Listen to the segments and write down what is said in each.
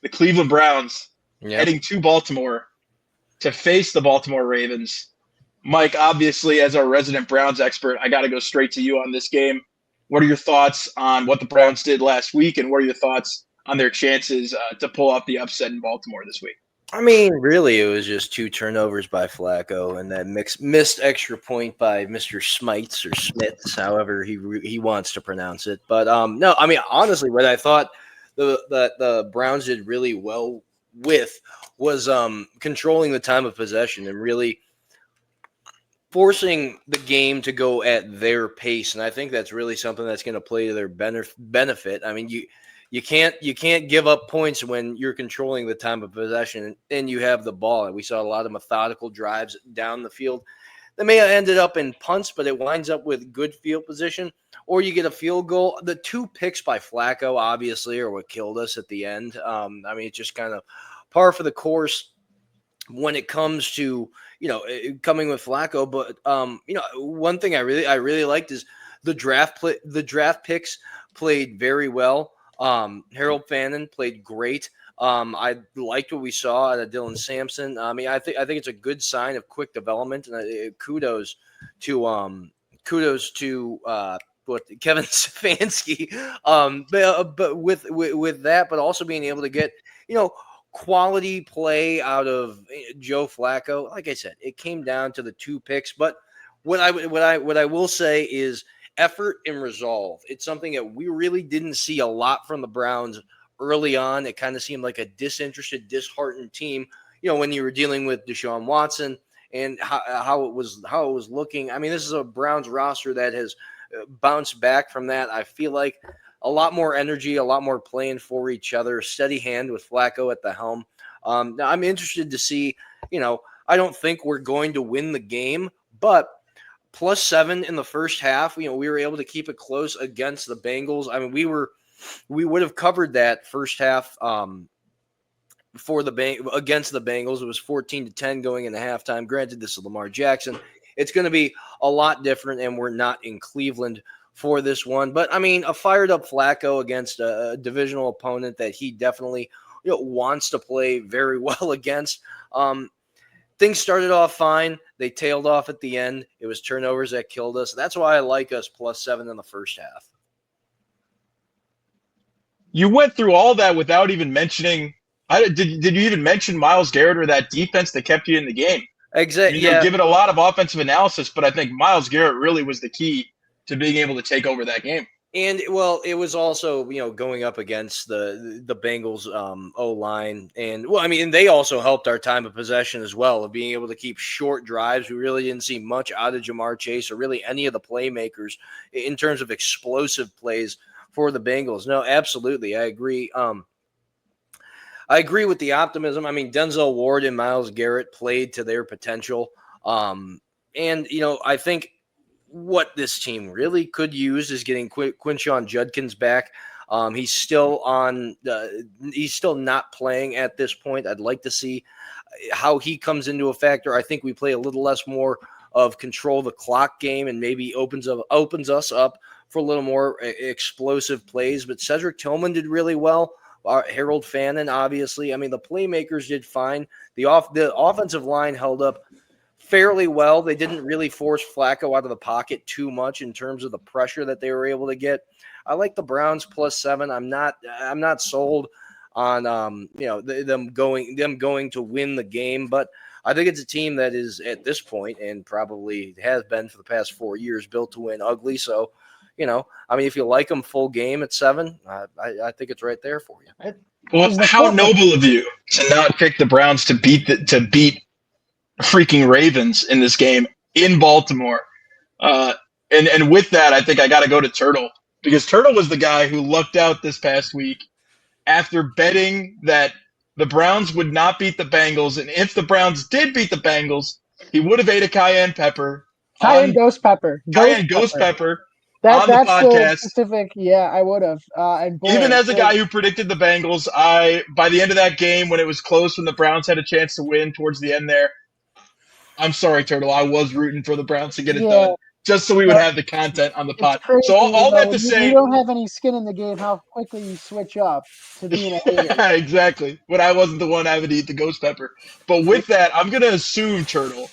the Cleveland Browns Yep. heading to Baltimore to face the Baltimore Ravens. Mike, obviously, as our resident Browns expert, I got to go straight to you on this game. What are your thoughts on what the Browns did last week, and what are your thoughts on their chances to pull off the upset in Baltimore this week? I mean, really, it was just 2 turnovers by Flacco and that missed extra point by Mr. Smites or Smits, however he wants to pronounce it. But no, I mean, honestly, what I thought the Browns did really well with was controlling the time of possession and really forcing the game to go at their pace. And I think that's really something that's going to play to their benefit. I mean, you can't give up points when you're controlling the time of possession and you have the ball. We saw a lot of methodical drives down the field. They may have ended up in punts, but it winds up with good field position, or you get a field goal. The 2 picks by Flacco, obviously, are what killed us at the end. I mean, it's just kind of par for the course when it comes to, coming with Flacco. But, one thing I really liked is the draft picks played very well. Harold Fannin played great. I liked what we saw out of Dylan Sampson. I mean, I think it's a good sign of quick development, and kudos to what Kevin Stefanski. But with that, but also being able to get quality play out of Joe Flacco. Like I said, it came down to the 2 picks. But what I will say is effort and resolve. It's something that we really didn't see a lot from the Browns early on. It kind of seemed like a disinterested, disheartened team, when you were dealing with Deshaun Watson and how it was looking. I mean, this is a Browns roster that has bounced back from that. I feel like a lot more energy, a lot more playing for each other, steady hand with Flacco at the helm. Now I'm interested to see, I don't think we're going to win the game, but +7 in the first half. We were able to keep it close against the Bengals. I mean, we would have covered that first half against the Bengals. It was 14-10 going into halftime. Granted, this is Lamar Jackson. It's going to be a lot different, and we're not in Cleveland for this one. But I mean, a fired up Flacco against a divisional opponent that he definitely wants to play very well against. Things started off fine. They tailed off at the end. It was turnovers that killed us. That's why I like us +7 in the first half. You went through all that without even mentioning did you even mention Myles Garrett or that defense that kept you in the game? Exactly. You're given a lot of offensive analysis, but I think Myles Garrett really was the key to being able to take over that game. And, well, it was also, going up against the Bengals O-line. And, well, I mean, they also helped our time of possession as well, of being able to keep short drives. We really didn't see much out of Jamar Chase or really any of the playmakers in terms of explosive plays for the Bengals. No, absolutely. I agree. I agree with the optimism. I mean, Denzel Ward and Myles Garrett played to their potential. And, I think what this team really could use is getting Quinshon Judkins back. He's still not playing at this point. I'd like to see how he comes into a factor. I think we play a little less more of control the clock game and maybe opens us up for a little more explosive plays. But Cedric Tillman did really well. Harold Fannin, obviously. I mean, the playmakers did fine. The offensive line held up fairly well. They didn't really force Flacco out of the pocket too much in terms of the pressure that they were able to get. I like the Browns +7. I'm not sold on them going to win the game, but I think it's a team that is at this point, and probably has been for the past 4 years, built to win ugly. So, I mean, if you like them full game at 7, I think it's right there for you. Well, how noble of you to not pick the Browns to beat freaking Ravens in this game in Baltimore. And with that, I think I got to go to Turtle, because Turtle was the guy who lucked out this past week after betting that the Browns would not beat the Bengals. And if the Browns did beat the Bengals, he would have ate a cayenne pepper. Cayenne ghost pepper. Ghost pepper. That's on the podcast. So specific. Yeah, I would have. Even as a guy who predicted the Bengals, by the end of that game, when it was close, when the Browns had a chance to win towards the end there, I'm sorry, Turtle, I was rooting for the Browns to get it done. just so we would have the content on the It's pod. crazy. So all that to You say, don't have any skin in the game. How quickly you switch up to being a hater. exactly. But I wasn't the one having to eat the ghost pepper. But with that, I'm gonna assume, Turtle,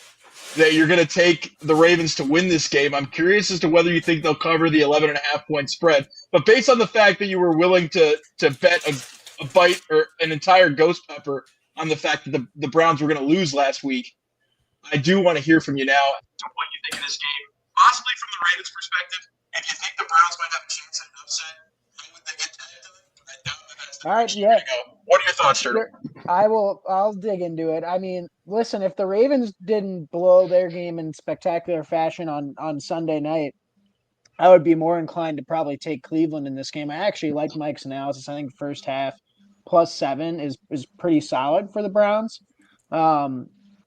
that you're gonna take the Ravens to win this game. I'm curious as to whether you think they'll cover the 11.5-point spread. But based on the fact that you were willing to bet a bite or an entire ghost pepper on the fact that the Browns were gonna lose last week, I do want to hear from you now as to what you think of this game, possibly from the Ravens' perspective. If you think the Browns might have a chance at an upset, how would they get that done? I doubt that that's the direction you're gonna go. What are your thoughts, Turtle? I'll dig into it. I mean, listen, if the Ravens didn't blow their game in spectacular fashion on Sunday night, I would be more inclined to probably take Cleveland in this game. I actually like Mike's analysis. I think first half +7 is pretty solid for the Browns.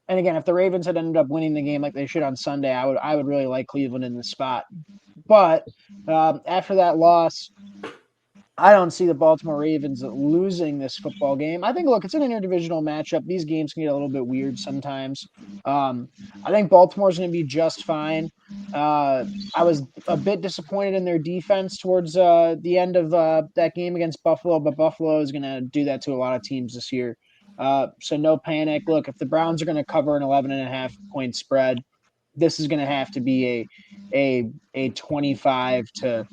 And again, if the Ravens had ended up winning the game like they should on Sunday, I would really like Cleveland in the spot. But after that loss, I don't see the Baltimore Ravens losing this football game. I think, look, it's an interdivisional matchup. These games can get a little bit weird sometimes. I think Baltimore's going to be just fine. I was a bit disappointed in their defense towards the end of that game against Buffalo, but Buffalo is going to do that to a lot of teams this year. So no panic. Look, if the Browns are going to cover an 11.5-point spread, this is going to have to be a 25 to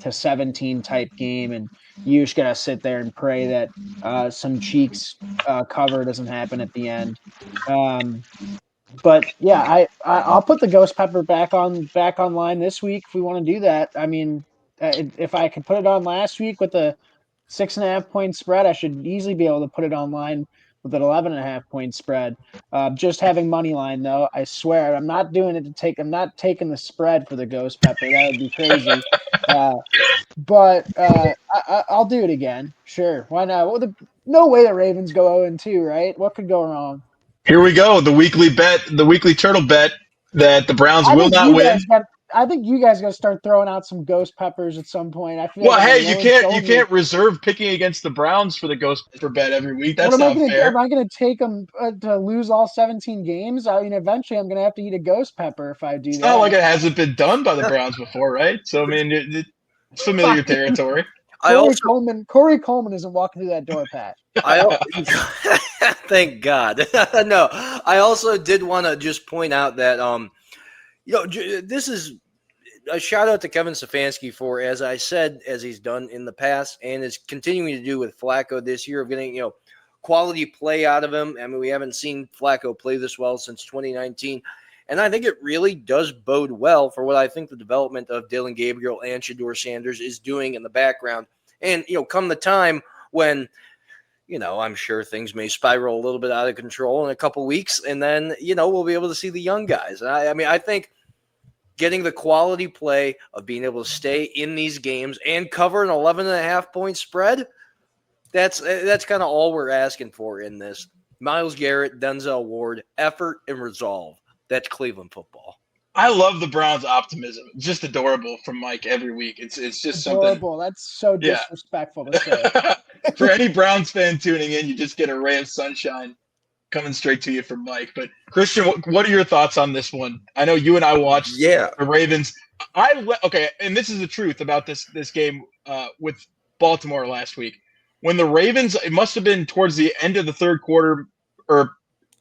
17 type game, and you just gotta sit there and pray that some cheeks cover doesn't happen at the end. But yeah, I'll put the ghost pepper back online this week if we want to do that. I mean, if I could put it on last week with the 6.5-point spread, I should easily be able to put it online with an 11.5-point spread. Just having money line though, I swear I'm not doing it to take. I'm not taking the spread for the ghost pepper. That would be crazy. But I'll do it again. Sure, why not? Well, no way the Ravens go 0-2, right? What could go wrong? Here we go. The weekly bet, the weekly Turtle bet that the Browns will not win. I think you guys got to start throwing out some ghost peppers at some point. I feel. Well, hey, you can't reserve picking against the Browns for the ghost pepper bet every week. That's not fair. Am I going to take them to lose all 17 games? I mean, eventually I'm going to have to eat a ghost pepper if I do that. It's not like it hasn't been done by the Browns before, right? So I mean, it's familiar territory. Corey Coleman isn't walking through that door, Pat. Thank God. No, I also did want to just point out that this is a shout out to Kevin Stefanski for, as I said, as he's done in the past and is continuing to do with Flacco this year, of getting quality play out of him. I mean, we haven't seen Flacco play this well since 2019. And I think it really does bode well for what I think the development of Dillon Gabriel and Shedeur Sanders is doing in the background. And, come the time when, I'm sure things may spiral a little bit out of control in a couple weeks, and then, we'll be able to see the young guys. I mean, I think getting the quality play of being able to stay in these games and cover an 11.5-point spread, that's kind of all we're asking for in this. Myles Garrett, Denzel Ward, effort and resolve. That's Cleveland football. I love the Browns' optimism. It's just adorable from Mike every week. It's just adorable. Something. That's so disrespectful to say. For any Browns fan tuning in, you just get a ray of sunshine coming straight to you from Mike. But Christian, what are your thoughts on this one? I know you and I watched the Ravens. And this is the truth about this game with Baltimore last week. When the Ravens, it must have been towards the end of the third quarter or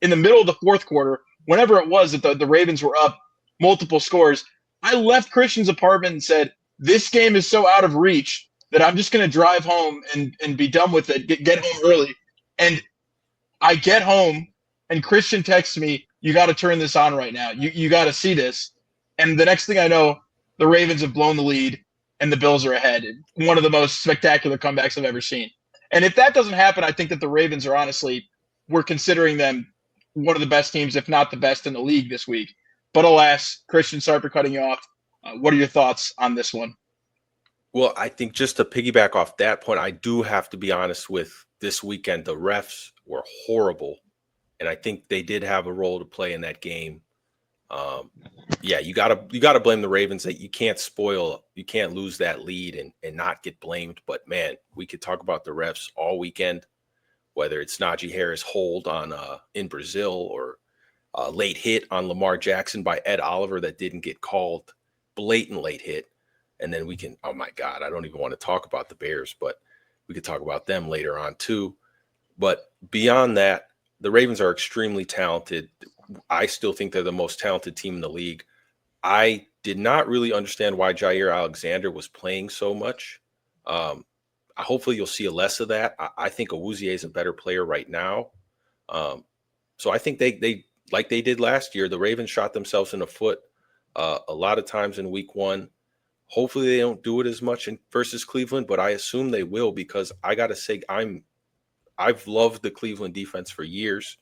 in the middle of the fourth quarter, whenever it was that the Ravens were up multiple scores, I left Christian's apartment and said, this game is so out of reach that I'm just going to drive home and be done with it, get home early. And I get home and Christian texts me, you got to turn this on right now. You got to see this. And the next thing I know, the Ravens have blown the lead and the Bills are ahead. One of the most spectacular comebacks I've ever seen. And if that doesn't happen, I think that the Ravens are honestly, we're considering them one of the best teams, if not the best in the league this week. But alas, Christian, sorry for cutting you off. What are your thoughts on this one? Well, I think just to piggyback off that point, I do have to be honest with this weekend. The refs were horrible, and I think they did have a role to play in that game. You gotta blame the Ravens that you can't lose that lead and not get blamed. But man, we could talk about the refs all weekend, whether it's Najee Harris hold on in Brazil or late hit on Lamar Jackson by Ed Oliver that didn't get called. blatant late hit. And then we can, oh my God, I don't even want to talk about the Bears, but we could talk about them later on too. But beyond that, the Ravens are extremely talented. I still think they're the most talented team in the league. I did not really understand why Jair Alexander was playing so much. Hopefully you'll see less of that. I think Awuzie is a better player right now. So I think they like they did last year, the Ravens shot themselves in the foot a lot of times in week 1. Hopefully they don't do it as much versus Cleveland, but I assume they will, because I got to say I've loved the Cleveland defense for years.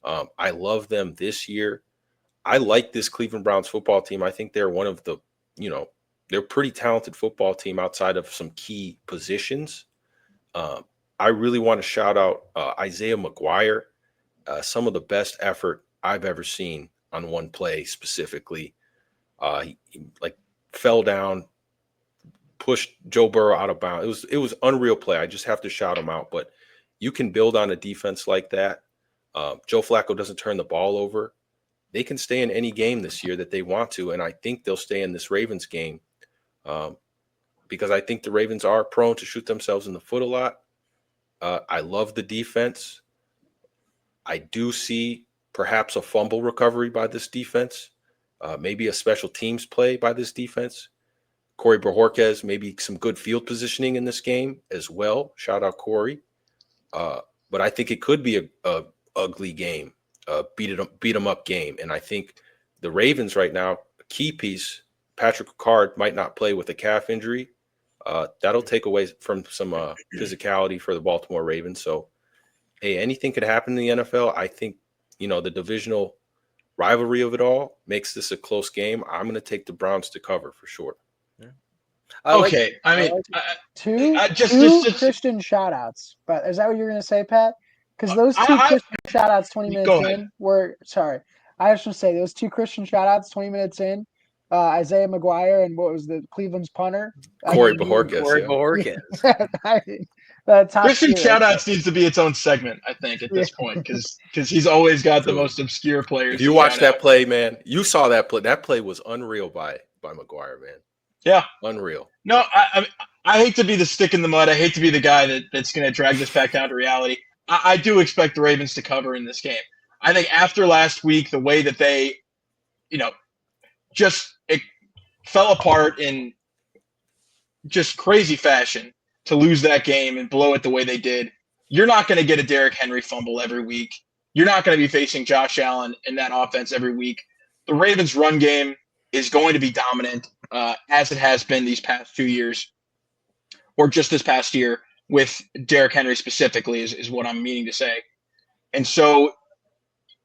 I love them this year. I like this Cleveland Browns football team. I think they're one of the, they're a pretty talented football team outside of some key positions. I really want to shout out Isaiah McGuire. Some of the best effort I've ever seen on one play specifically. He fell down, pushed Joe Burrow out of bounds. It was unreal play. I just have to shout him out. But you can build on a defense like that. Joe Flacco doesn't turn the ball over. They can stay in any game this year that they want to, and I think they'll stay in this Ravens game because I think the Ravens are prone to shoot themselves in the foot a lot. I love the defense. I do see perhaps a fumble recovery by this defense, maybe a special teams play by this defense. Corey Bojorquez, maybe some good field positioning in this game as well. Shout out Corey. But I think it could be a ugly game, beat 'em up game. And I think the Ravens right now, a key piece, Patrick Ricard might not play with a calf injury. That'll take away from some physicality for the Baltimore Ravens. So, hey, anything could happen in the NFL. I think, the divisional rivalry of it all makes this a close game. I'm going to take the Browns to cover for sure. Okay. Two Christian shout-outs. But is that what you're going to say, Pat? Because those two Christian shout-outs 20 minutes in were – sorry. I was going to say those two Christian shout-outs 20 minutes in, Isaiah McGuire and what was the Cleveland's punter? Corey Bojorquez. Christian shout-outs needs to be its own segment, I think, at this point, because he's always got the most obscure players. If you watch that play, man, you saw that play. That play was unreal by McGuire, man. Yeah. Unreal. No, I hate to be the stick in the mud. I hate to be the guy that's going to drag this back down to reality. I do expect the Ravens to cover in this game. I think after last week, the way that they, it fell apart in just crazy fashion to lose that game and blow it the way they did, you're not going to get a Derrick Henry fumble every week. You're not going to be facing Josh Allen in that offense every week. The Ravens' run game is going to be dominant, as it has been these past 2 years, or just this past year with Derrick Henry specifically is what I'm meaning to say. And so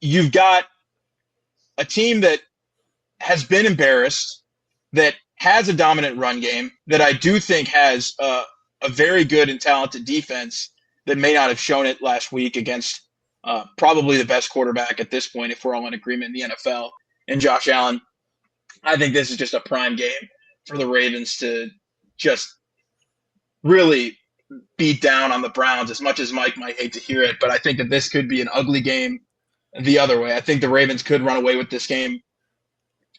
you've got a team that has been embarrassed, that has a dominant run game, that I do think has a very good and talented defense that may not have shown it last week against probably the best quarterback at this point, if we're all in agreement in the NFL, and Josh Allen. I think this is just a prime game for the Ravens to just really beat down on the Browns, as much as Mike might hate to hear it. But I think that this could be an ugly game the other way. I think the Ravens could run away with this game.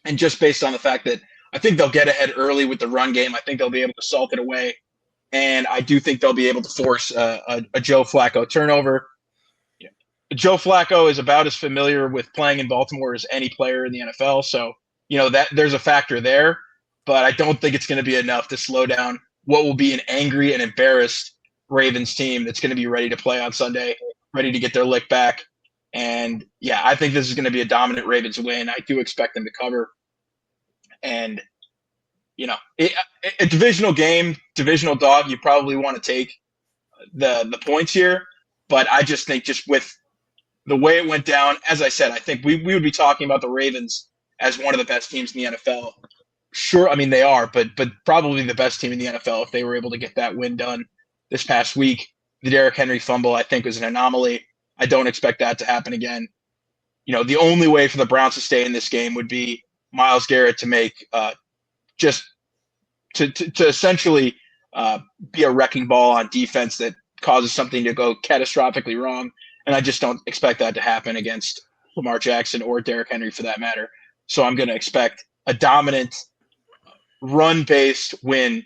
And just based on the fact that I think they'll get ahead early with the run game, I think they'll be able to salt it away. And I do think they'll be able to force a Joe Flacco turnover. Yeah. Joe Flacco is about as familiar with playing in Baltimore as any player in the NFL. So, that there's a factor there, but I don't think it's going to be enough to slow down what will be an angry and embarrassed Ravens team that's going to be ready to play on Sunday, ready to get their lick back. And yeah, I think this is going to be a dominant Ravens win. I do expect them to cover. And, a divisional game, divisional dog, you probably want to take the points here. But I just think just with the way it went down, as I said, I think we would be talking about the Ravens as one of the best teams in the NFL. Sure, I mean, they are, but probably the best team in the NFL if they were able to get that win done this past week. The Derrick Henry fumble, I think, was an anomaly. I don't expect that to happen again. The only way for the Browns to stay in this game would be Myles Garrett to make to essentially be a wrecking ball on defense that causes something to go catastrophically wrong. And I just don't expect that to happen against Lamar Jackson or Derrick Henry for that matter. So I'm going to expect a dominant run-based win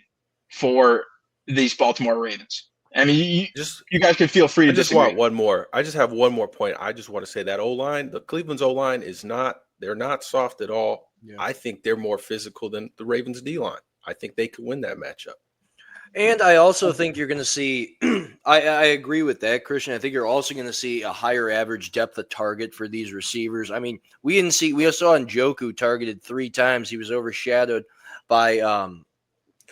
for these Baltimore Ravens. I mean, you guys can feel free to I just disagree. want one more. I just have one more point. I just want to say that O-line, the Cleveland's O-line they're not soft at all. Yeah. I think they're more physical than the Ravens D-line. I think they could win that matchup. And I also think you're going to see I agree with that, Christian. I think you're also going to see a higher average depth of target for these receivers. I mean, we saw Njoku targeted 3 times. He was overshadowed by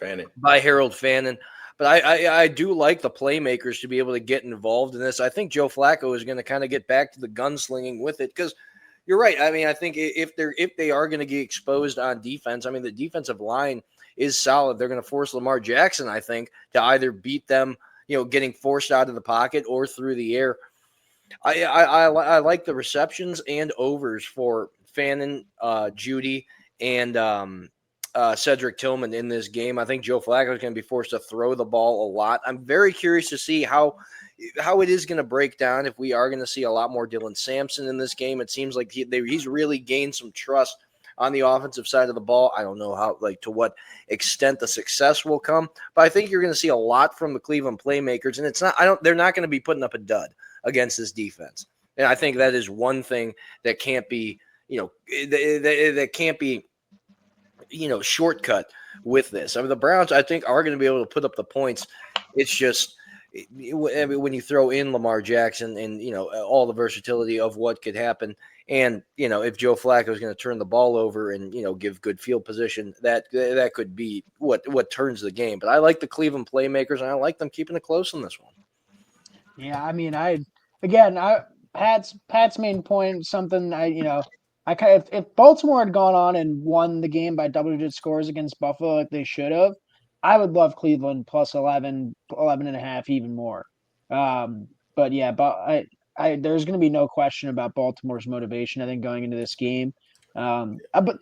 Harold Fannin. But I do like the playmakers to be able to get involved in this. I think Joe Flacco is going to kind of get back to the gunslinging with it because you're right. I mean, I think if they are going to get exposed on defense, I mean, the defensive line is solid. They're going to force Lamar Jackson, I think, to either beat them, getting forced out of the pocket or through the air. I like the receptions and overs for Fannin, Judy, and Cedric Tillman in this game. I think Joe Flacco is going to be forced to throw the ball a lot. I'm very curious to see how it is going to break down if we are going to see a lot more Dylan Sampson in this game. It seems like he's really gained some trust on the offensive side of the ball. I don't know to what extent the success will come, but I think you're going to see a lot from the Cleveland playmakers, and they're not going to be putting up a dud against this defense. And I think that is one thing that can't be, that can't be, shortcut with this. I mean, the Browns, I think, are going to be able to put up the points. It's just when you throw in Lamar Jackson and, all the versatility of what could happen. And, if Joe Flacco is going to turn the ball over and, give good field position, that could be what turns the game. But I like the Cleveland playmakers, and I like them keeping it close in this one. Yeah, I mean, Pat's main point, something if Baltimore had gone on and won the game by double-digit scores against Buffalo like they should have, I would love Cleveland plus 11 and a half even more. But yeah, there's going to be no question about Baltimore's motivation, I think, going into this game. But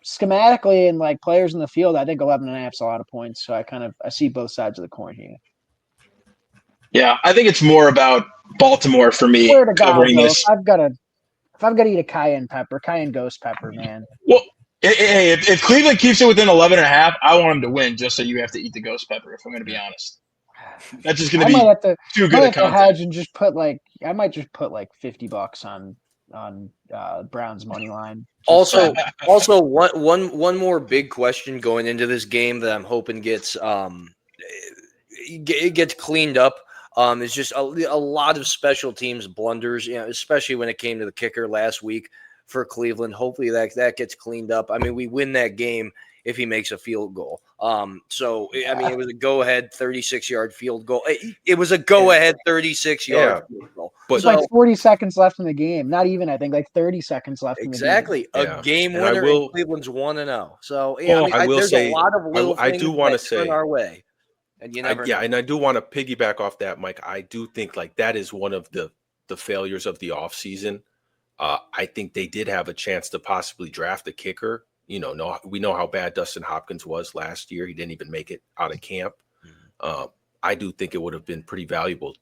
schematically and like players in the field, I think 11 and a half is a lot of points. So I see both sides of the coin here. Yeah, I think it's more about Baltimore for me covering this. If I've got to eat a cayenne ghost pepper, man. Well, if Cleveland keeps it within 11 and a half, I want them to win just so you have to eat the ghost pepper, if I'm going to be honest. That's just going to be too good a content. And just put I might just put like $50 on Browns money line. Also, one more big question going into this game that I'm hoping gets cleaned up. It's just a lot of special teams blunders, especially when it came to the kicker last week for Cleveland. Hopefully that gets cleaned up. I mean, we win that game if he makes a field goal. It was a go-ahead 36-yard field goal. It was a go-ahead 36-yard field goal. But it's like 40 seconds left in the game. Not even, I think, like 30 seconds left in the game. Exactly. A game winner, and Cleveland's 1-0. So, there's a lot of little things that turn our way. And you never know. And I do want to piggyback off that, Mike. I do think like that is one of the failures of the offseason. I think they did have a chance to possibly draft a kicker. We know how bad Dustin Hopkins was last year. He didn't even make it out of camp. I do think it would have been pretty valuable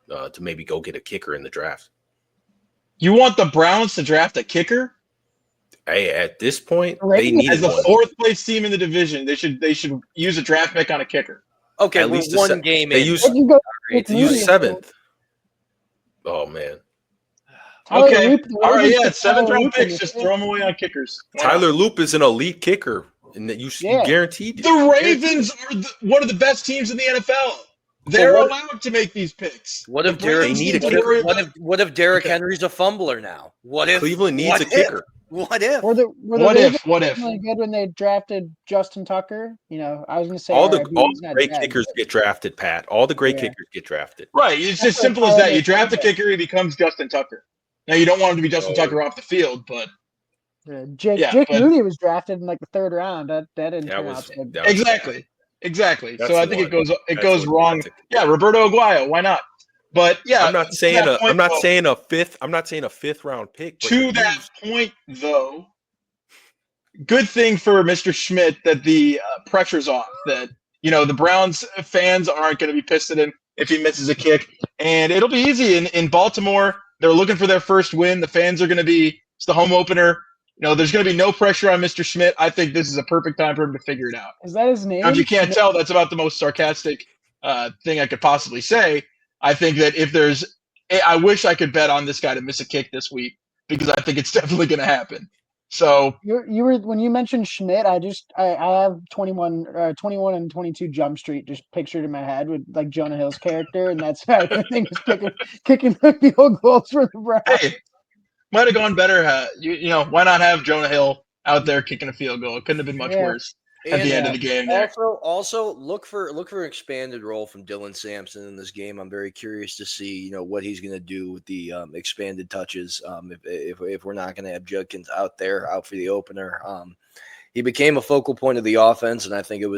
to maybe go get a kicker in the draft. You want the Browns to draft a kicker? Hey, at this point, they need as the fourth place team in the division. They should use a draft pick on a kicker. Okay, at least one game. They use seventh. Oh man. Okay. All right. Yeah, 7th round picks. Just throw them away on kickers. Tyler Loop is an elite kicker, and that you guaranteed. The Ravens are one of the best teams in the NFL. They're allowed to make these picks. What if Derrick Henry's a fumbler now? What if Cleveland needs a kicker? What if? Were the what if? really good when they drafted Justin Tucker? I was going to say all the great kickers get drafted, Pat. All the great kickers get drafted. Right. It's just simple as that. You draft a kicker, he becomes Justin Tucker. Now you don't want him to be Justin Tucker off the field, but Jake Moody was drafted in like the 3rd round. That didn't turn out so good. Exactly. So I think it goes wrong. Yeah, Roberto Aguayo. Why not? But yeah, I'm not saying a fifth round pick. To that point, though, good thing for Mr. Schmidt that the pressure's off. That the Browns fans aren't going to be pissed at him if he misses a kick, and it'll be easy in Baltimore. They're looking for their first win. The fans are going to be. It's the home opener. there's going to be no pressure on Mr. Schmidt. I think this is a perfect time for him to figure it out. Is that his name? Now, if you can't Schmidt? tell, that's about the most sarcastic thing I could possibly say. I think that I wish I could bet on this guy to miss a kick this week because I think it's definitely going to happen. So You were when you mentioned Schmidt, I have 21 and 22 Jump Street just pictured in my head with like Jonah Hill's character, and that's how I think he's kicking the field goals for the Browns. hey, might have gone better. Why not have Jonah Hill out there kicking a field goal? It couldn't have been much worse at the end of the game there. Also look for an expanded role from Dylan Sampson in this game. I'm very curious to see what he's going to do with the expanded touches. If we're not going to have Judkins out for the opener, he became a focal point of the offense, and I think it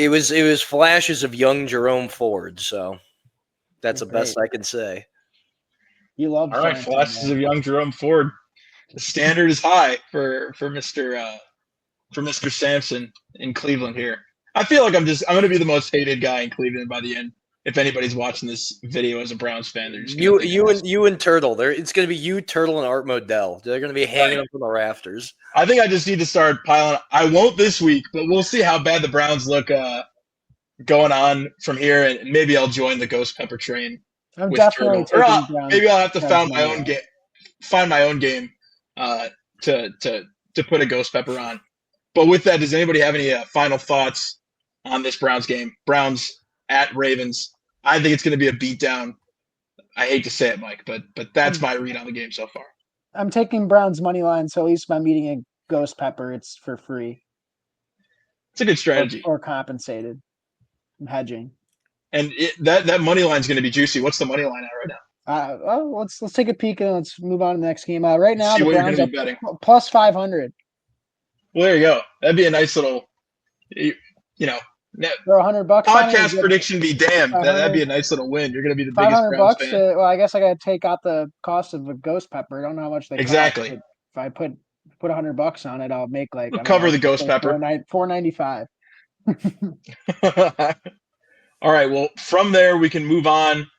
was flashes of young Jerome Ford. So that's the best I can say. You love all right, flashes of young Jerome Ford. The standard is high for Mr. Sampson in Cleveland here. I feel like I'm going to be the most hated guy in Cleveland by the end. If anybody's watching this video as a Browns fan, they're just you and Turtle. It's going to be you, Turtle, and Art Modell. They're going to be hanging up from the rafters. I think I just need to start piling. I won't this week, but we'll see how bad the Browns look going on from here, and maybe I'll join the Ghost Pepper train. I'm definitely maybe I'll have to find my own game to put a Ghost Pepper on. But with that, does anybody have any final thoughts on this Browns game? Browns at Ravens. I think it's going to be a beatdown. I hate to say it, Mike, but that's my read on the game so far. I'm taking Browns money line, so at least I'm eating a Ghost Pepper. It's for free. It's a good strategy. Or compensated. I'm hedging. And that money line is going to be juicy. What's the money line at right now? Let's take a peek and let's move on to the next game. Right now, see the what Browns you're gonna be betting. plus 500. Well, there you go. That'd be a nice little, for $100. Podcast prediction be damned. That'd be a nice little win. You're going to be the biggest Browns fan. Well, I guess I got to take out the cost of a Ghost Pepper. I don't know how much they exactly. cost, if I put $100 on it, I'll make cover the Ghost Pepper. $4.95. All right. Well, from there we can move on